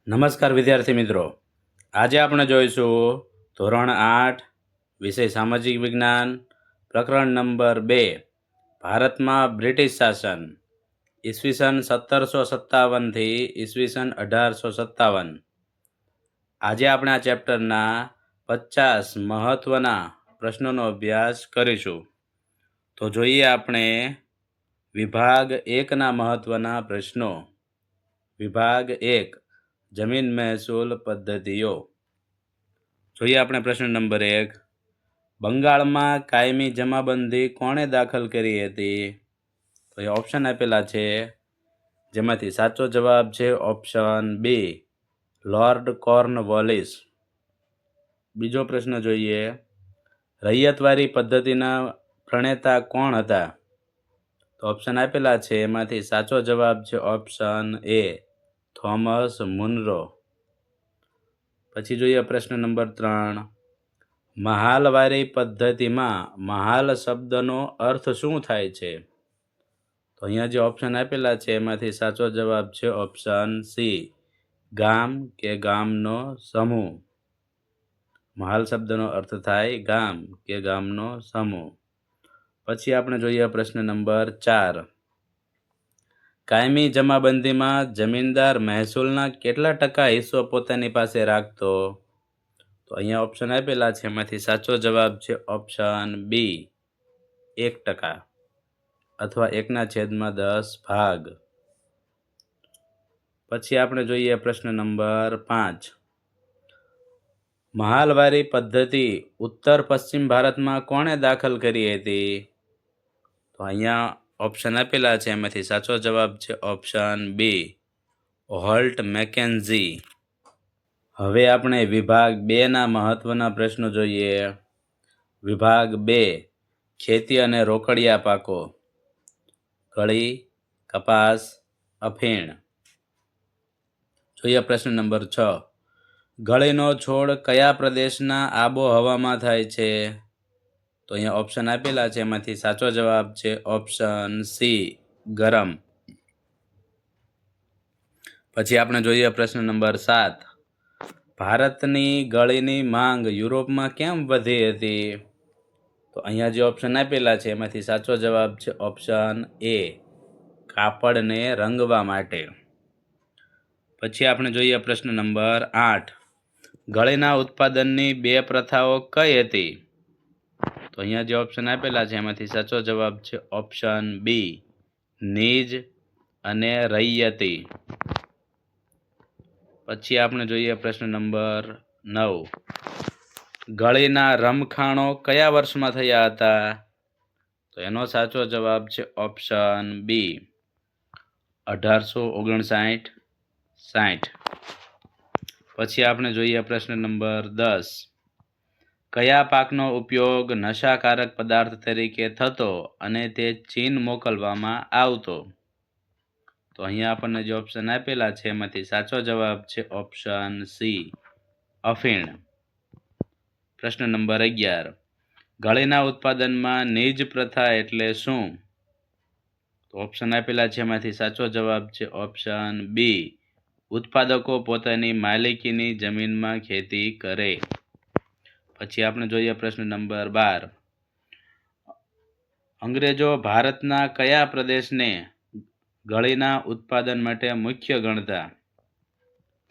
નમસ્કાર વિદ્યાર્થી મિત્રો, આજે આપણે જોઈશું ધોરણ 8 વિષય સામાજિક વિજ્ઞાન પ્રકરણ નંબર 2 ભારતમાં બ્રિટિશ શાસન ઈસવીસન 1757 થી ઈસવીસન 1857. આજે આપણે આ ચેપ્ટરના 50 મહત્વના પ્રશ્નોનો અભ્યાસ કરીશું. તો જોઈએ આપણે વિભાગ 1ના મહત્વના પ્રશ્નો. વિભાગ 1 જમીન મહેસૂલ પદ્ધતિઓ. જોઈએ આપણે પ્રશ્ન નંબર 1. બંગાળમાં કાયમી જમાબંધી કોણે દાખલ કરી હતી? તો એ ઓપ્શન આપેલા છે, જેમાંથી સાચો જવાબ છે ઓપ્શન બી, લોર્ડ કોર્નવોલિસ. બીજો પ્રશ્ન જોઈએ, રૈયતવારી પદ્ધતિના પ્રણેતા કોણ હતા? તો ઓપ્શન આપેલા છે, એમાંથી સાચો જવાબ છે ઓપ્શન એ, થોમસ મુનરો. પછી જોઈએ પ્રશ્ન નંબર 3. મહાલવારી પદ્ધતિમાં મહાલ શબ્દનો અર્થ શું થાય છે? તો અહીંયા જે ઓપ્શન આપેલા છે એમાંથી સાચો જવાબ છે ઓપ્શન સી, ગામ કે ગામનો સમૂહ. મહાલ શબ્દનો અર્થ થાય ગામ કે ગામનો સમૂહ. પછી આપણે જોઈએ પ્રશ્ન નંબર 4. કાયમી જમાબંધીમાં જમીનદાર મહેસૂલના કેટલા ટકા હિસ્સો પોતાની પાસે રાખતો? તો અહીંયા ઓપ્શન આપેલા છે, એમાંથી સાચો જવાબ છે ઓપ્શન બી, 1% અથવા 1/10 ભાગ. પછી આપણે જોઈએ પ્રશ્ન નંબર 5. મહાલવારી પદ્ધતિ ઉત્તર પશ્ચિમ ભારતમાં કોણે દાખલ કરી હતી? તો અહીંયા ઓપ્શન આપેલા છે, એમાંથી સાચો જવાબ છે ઓપ્શન બી, હોલ્ટ મેકેન્ઝી. હવે આપણે વિભાગ 2ના મહત્વના પ્રશ્નો જોઈએ. વિભાગ 2 ખેતી અને રોકડિયા પાકો. કળી, કપાસ, અફીણ. જોઈએ પ્રશ્ન નંબર 6. ગળીનો છોડ કયા પ્રદેશના આબોહવામાં થાય છે? તો અહીંયા ઓપ્શન આપેલા છે, એમાંથી સાચો જવાબ છે ઓપ્શન સી, ગરમ. પછી આપણે જોઈએ પ્રશ્ન નંબર 7. ભારતની ગળીની માંગ યુરોપમાં કેમ વધી હતી? તો અહીંયા જે ઓપ્શન આપેલા છે એમાંથી સાચો જવાબ છે ઓપ્શન એ, કાપડને રંગવા માટે. પછી આપણે જોઈએ પ્રશ્ન નંબર 8. ગળીના ઉત્પાદનની 2 પ્રથાઓ કઈ હતી? તો અહીંયા જે ઓપ્શન આપેલા છે એમાંથી સાચો જવાબ છે ઓપ્શન બી, નીજ અને રૈયતી. પછી આપણે જોઈએ પ્રશ્ન નંબર 9. ગળીના રમખાણો કયા વર્ષમાં થયા હતા? તો એનો સાચો જવાબ છે ઓપ્શન બી, 1859-60. પછી આપણે જોઈએ પ્રશ્ન નંબર 10. કયા પાકનો ઉપયોગ નશાકારક પદાર્થ તરીકે થતો અને તે ચીન મોકલવામાં આવતો? તો અહીંયા આપણને જે ઓપ્શન આપેલા છે એમાંથી સાચો જવાબ છે ઓપ્શન સી, અફીણ. પ્રશ્ન નંબર 11. ગળીના ઉત્પાદનમાં નીજ પ્રથા એટલે શું? તો ઓપ્શન આપેલા છે, એમાંથી સાચો જવાબ છે ઓપ્શન બી, ઉત્પાદકો પોતાની માલિકીની જમીનમાં ખેતી કરે. પછી આપણે જોઈએ પ્રશ્ન નંબર 12. અંગ્રેજો ભારતના કયા પ્રદેશને ગળીના ઉત્પાદન માટે મુખ્ય ગણતા?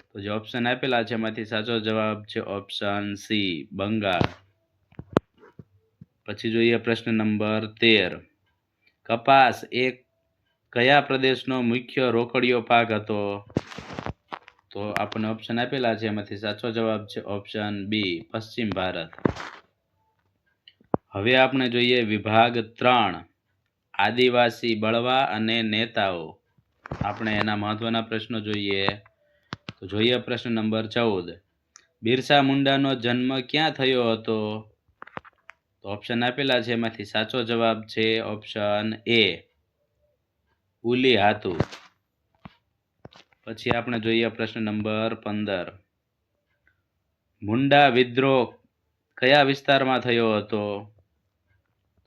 તો જે ઓપ્શન આપેલા છે એમાંથી સાચો જવાબ છે ઓપ્શન સી, બંગાળ. પછી જોઈએ પ્રશ્ન નંબર 13. કપાસ એ કયા પ્રદેશનો મુખ્ય રોકડિયો પાક હતો? તો આપણને ઓપ્શન આપેલા છે, એમાંથી સાચો જવાબ છે ઓપ્શન બી, પશ્ચિમ ભારત. હવે આપણે જોઈએ વિભાગ 3 આદિવાસી બળવા અને નેતાઓ. આપણે એના મહત્વના પ્રશ્નો જોઈએ. તો જોઈએ પ્રશ્ન નંબર 14. બિરસા મુંડાનો જન્મ ક્યાં થયો હતો? તો ઓપ્શન આપેલા છે, એમાંથી સાચો જવાબ છે ઓપ્શન એ, ઉલી હાતુ. પછી આપણે જોઈએ પ્રશ્ન નંબર 15. મુંડા વિદ્રોહ કયા વિસ્તારમાં થયો હતો?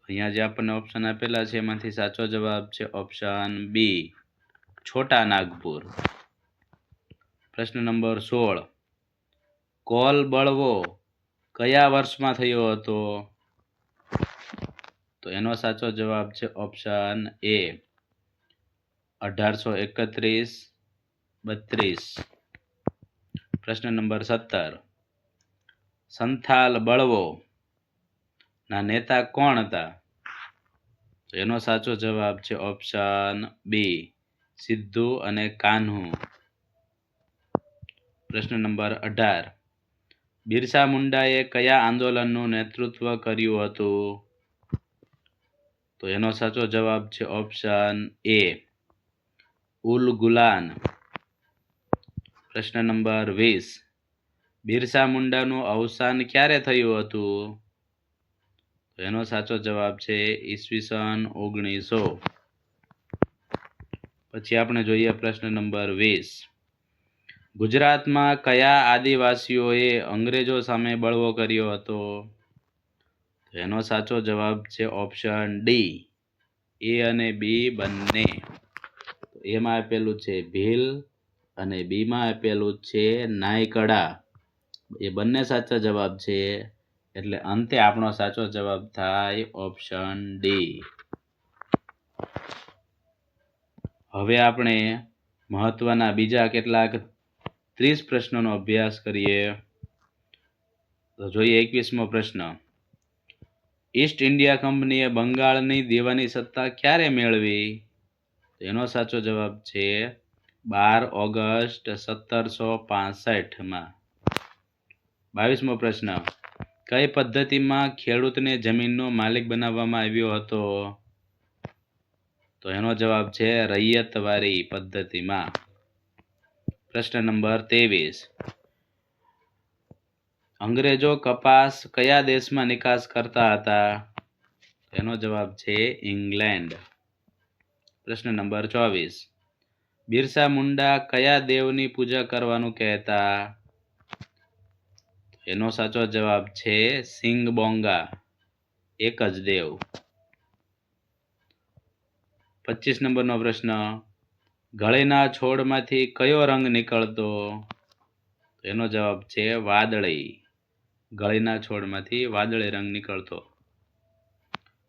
અહીંયા જે આપણને ઓપ્શન આપેલા છે એમાંથી સાચો જવાબ છે ઓપ્શન બી, છોટા નાગપુર. પ્રશ્ન નંબર 16, કોલ બળવો કયા વર્ષમાં થયો હતો? તો એનો સાચો જવાબ છે ઓપ્શન એ 1831-32. પ્રશ્ન નંબર 17, સંથાલ બળવો ના નેતા કોણ હતા? તો એનો સાચો જવાબ છે ઓપ્શન બી સિદ્ધુ અને કાન્હુ. પ્રશ્ન નંબર 18, બિરસા મુંડાએ કયા આંદોલનનું નેતૃત્વ કર્યું હતું? તો એનો સાચો જવાબ છે ઓપ્શન એ ઉલ ગુલાન. પ્રશ્ન નંબર 20, બિરસા મુંડાનું અવસાન ક્યારે થયું હતું? તો એનો સાચો જવાબ છે ઈસવીસન 1900. પછી આપણે જોઈએ પ્રશ્ન નંબર 20, ગુજરાતમાં કયા આદિવાસીઓએ અંગ્રેજો સામે બળવો કર્યો હતો? તો એનો સાચો જવાબ છે ઓપ્શન ડી એ અને બી બંને. એમાં આપેલું છે ભીલ અને બીમાં આપેલું છે નાયકડા. એ બંને સાચા જવાબ છે, એટલે અંતે આપણો સાચો જવાબ થાય ઓપ્શન ડી. હવે આપણે મહત્વના બીજા કેટલાક 30 પ્રશ્નોનો અભ્યાસ કરીએ. તો જોઈએ 21મો પ્રશ્ન, ઈસ્ટ ઇન્ડિયા કંપનીએ બંગાળની દીવાની સત્તા ક્યારે મેળવી? એનો સાચો જવાબ છે 12 ઓગસ્ટ 1765માં. 22મો પ્રશ્ન, કઈ પદ્ધતિમાં ખેડૂતને જમીનનો માલિક બનાવવામાં આવ્યો હતો? તો એનો જવાબ છે રૈયતવારી પદ્ધતિમાં. પ્રશ્ન નંબર 23, અંગ્રેજો કપાસ કયા દેશમાં નિકાસ કરતા હતા? એનો જવાબ છે ઇંગ્લેન્ડ. પ્રશ્ન નંબર 24, બિરસા મુંડા કયા દેવની પૂજા કરવાનું કહેતા? એનો સાચો જવાબ છે સિંગબોંગા, એક જ દેવ. 25 નંબરનો પ્રશ્ન, ગળીના છોડમાંથી કયો રંગ નીકળતો? એનો જવાબ છે વાદળી. ગળીના છોડમાંથી વાદળી રંગ નીકળતો.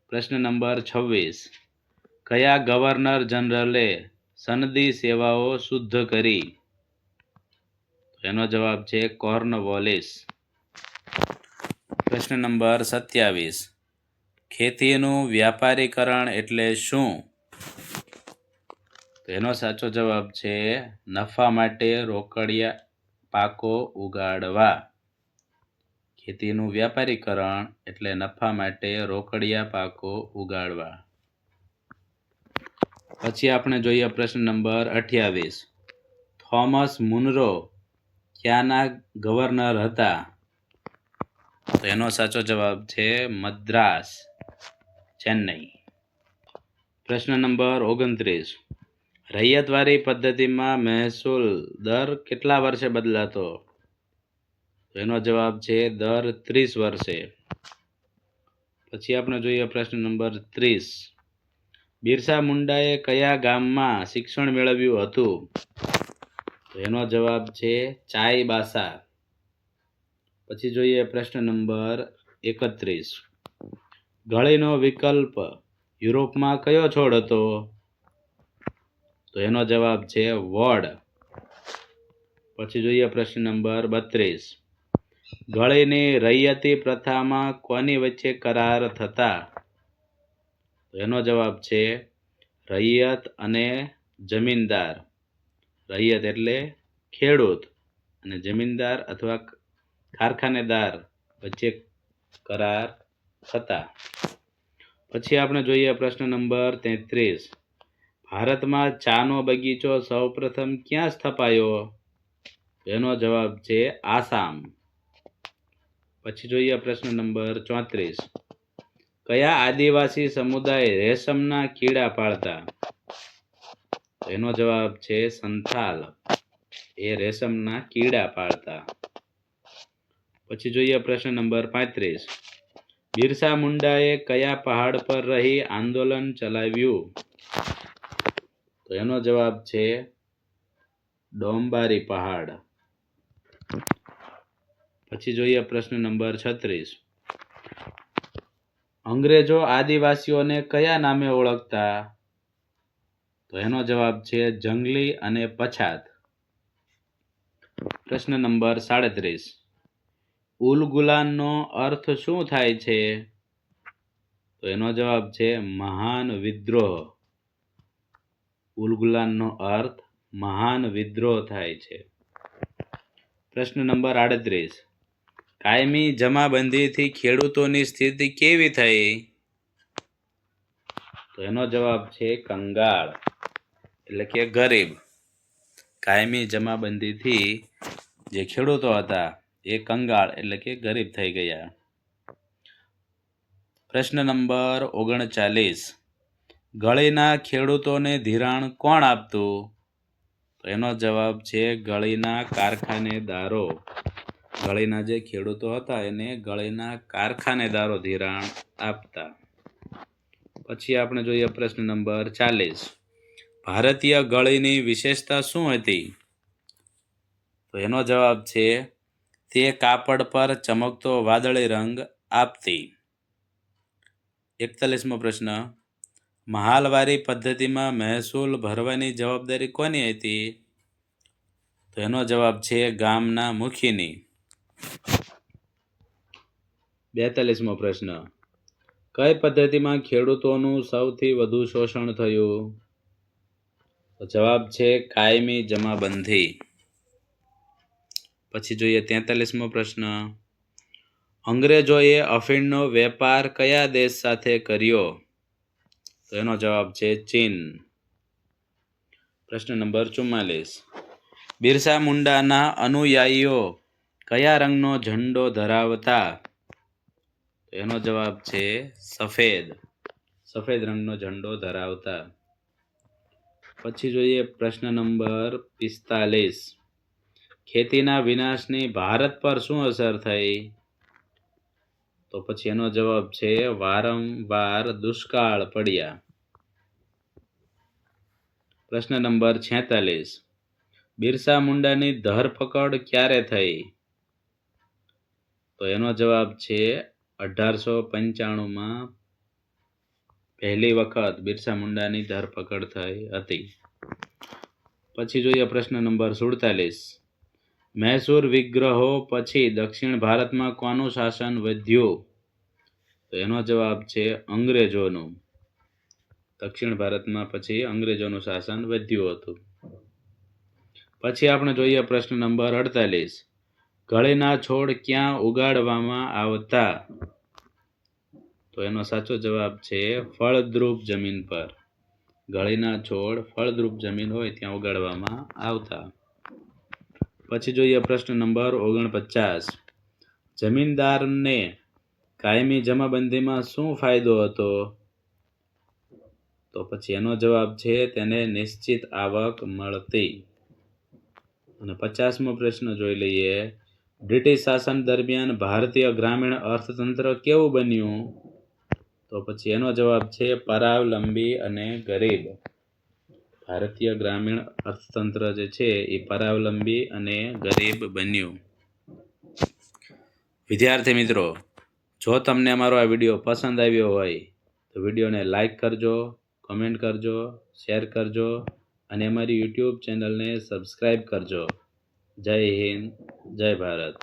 પ્રશ્ન નંબર 26, કયા ગવર્નર જનરલે સનદી સેવાઓ શુદ્ધ કરી? એનો જવાબ છે કોર્નવોલિસ. પ્રશ્ન નંબર 27, ખેતીનું વ્યાપારીકરણ એટલે શું? એનો સાચો જવાબ છે નફા માટે રોકડિયા પાકો ઉગાડવા. ખેતીનું વ્યાપારીકરણ એટલે નફા માટે રોકડિયા પાકો ઉગાડવા. પછી આપણે જોઈએ પ્રશ્ન નંબર 28, થોમસ મુનરો ક્યાંના ગવર્નર હતા? તો એનો સાચો જવાબ છે મદ્રાસ, ચેન્નઈ. પ્રશ્ન નંબર 29, રૈયતવારી પદ્ધતિમાં મહેસૂલ દર કેટલા વર્ષે બદલાતો? એનો જવાબ છે દર 30 વર્ષે. પછી આપણે જોઈએ પ્રશ્ન નંબર 30, બિરસા મુંડાએ કયા ગામમાં શિક્ષણ મેળવ્યું હતું? એનો જવાબ છે ચાઈબાસા. પછી જોઈએ પ્રશ્ન નંબર 31, ગળીનો વિકલ્પ યુરોપમાં કયો છોડ હતો? તો એનો જવાબ છે વડ. પછી જોઈએ પ્રશ્ન નંબર 32, ગળીની રૈયતી પ્રથામાં કોની વચ્ચે કરાર થતા? તો એનો જવાબ છે રૈયત અને જમીનદાર. રૈયત એટલે ખેડૂત અને જમીનદાર અથવા કારખાનેદાર વચ્ચે કરાર થતા. પછી આપણે જોઈએ પ્રશ્ન નંબર 33, ભારતમાં ચાનો બગીચો સૌપ્રથમ ક્યાં સ્થપાયો? એનો જવાબ છે આસામ. પછી જોઈએ પ્રશ્ન નંબર 34, કયા આદિવાસી સમુદાય રેશમના કીડા પાળતા? એનો જવાબ છે સંથાલ. એ રેશમના કીડા પાળતા. પછી જોઈએ પ્રશ્ન નંબર 35, બિરસા મુંડાએ કયા પહાડ પર રહી આંદોલન ચલાવ્યું? તો એનો જવાબ છે ડોંબારી પહાડ. પછી જોઈએ પ્રશ્ન નંબર 36. અંગ્રેજો આદિવાસીઓને કયા નામે ઓળખતા? તો એનો જવાબ છે જંગલી અને પછાત. પ્રશ્ન નંબર 37. ઉલગુલાનનો અર્થ શું થાય છે? તો એનો જવાબ છે મહાન વિદ્રોહ. ઉલગુલાનનો અર્થ મહાન વિદ્રોહ થાય છે. પ્રશ્ન નંબર 38. કાયમી જમાબંધીથી ખેડૂતોની સ્થિતિ કેવી થઈ? તો એનો જવાબ છે કંગાળ એટલે કે ગરીબ. કાયમી જમાબંધીથી જે ખેડૂતો હતા એ કંગાળ એટલે કે ગરીબ થઈ ગયા. પ્રશ્ન નંબર 39. ગળીના ખેડૂતોને ધિરાણ કોણ આપતું? તો એનો જવાબ છે ગળીના કારખાનેદારો. ગળીના જે ખેડૂતો હતા એને ગળીના કારખાનેદારો ધિરાણ આપતા. પછી આપણે જોઈએ પ્રશ્ન નંબર 40. ભારતીય ગળીની વિશેષતા શું હતી? તો એનો જવાબ છે તે કાપડ પર ચમકતો વાદળી રંગ આપતી. 41મો પ્રશ્ન. મહાલવારી પદ્ધતિમાં મહેસૂલ ભરવાની જવાબદારી કોની હતી? તો એનો જવાબ છે ગામના મુખીની. 42મો પ્રશ્ન. કઈ પદ્ધતિમાં ખેડૂતોનું સૌથી વધુ શોષણ થયું? તો જવાબ છે કાયમી જમાબંધી. પછી જોઈએ 43મો પ્રશ્ન. અંગ્રેજોએ અફીણનો વેપાર કયા દેશ સાથે કર્યો? તો એનો જવાબ છે ચીન. પ્રશ્ન નંબર 44. બિરસા મુંડાના અનુયાયીઓ કયા રંગનો ઝંડો ધરાવતા? તો એનો જવાબ છે સફેદ. સફેદ રંગનો ઝંડો ધરાવતા. પછી જોઈએ પ્રશ્ન નંબર 45. ખેતીના વિનાશની ભારત પર શું અસર થઈ? તો પછી એનો જવાબ છે વારંવાર દુષ્કાળ પડ્યા. પ્રશ્ન નંબર 46. બિરસા મુંડાની ધરપકડ ક્યારે થઈ? તો એનો જવાબ છે 1895માં પહેલી વખત બિરસા મુંડાની ધરપકડ થઈ હતી. પછી જોઈએ પ્રશ્ન નંબર 47. મૈસૂર વિગ્રહો પછી દક્ષિણ ભારતમાં કોનું શાસન વધ્યું? તો એનો જવાબ છે અંગ્રેજોનું. દક્ષિણ ભારતમાં પછી અંગ્રેજોનું શાસન વધ્યું હતું. પછી આપણે જોઈએ પ્રશ્ન નંબર 48. ગળીના છોડ ક્યાં ઉગાડવામાં આવતા? તો એનો સાચો જવાબ છે ફળદ્રુપ જમીન પર. ગળીના છોડ ફળદ્રુપ જમીન હોય ત્યાં ઉગાડવામાં આવતા. પછી જોઈએ પ્રશ્ન નંબર 49. જમીનદારને કાયમી જમાબંધીમાં શું ફાયદો હતો? તો પછી એનો જવાબ છે તેને નિશ્ચિત આવક મળતી. અને 50મો પ્રશ્ન જોઈ લઈએ. બ્રિટિશ શાસન દરમિયાન ભારતીય ગ્રામીણ અર્થતંત્ર કેવું બન્યું? તો પછી એનો જવાબ છે પરાવલંબી અને ગરીબ. ભારતીય ગ્રામીણ અર્થતંત્ર જે છે એ પરાવલંબી અને ગરીબ બન્યું. વિદ્યાર્થી મિત્રો, જો તમને અમારો આ વિડીયો પસંદ આવ્યો હોય તો વિડીયોને લાઈક કરજો, કમેન્ટ કરજો, શેર કરજો અને અમારી યુટ્યુબ ચેનલને સબસ્ક્રાઈબ કરજો. જય હિન્દ, જય ભારત.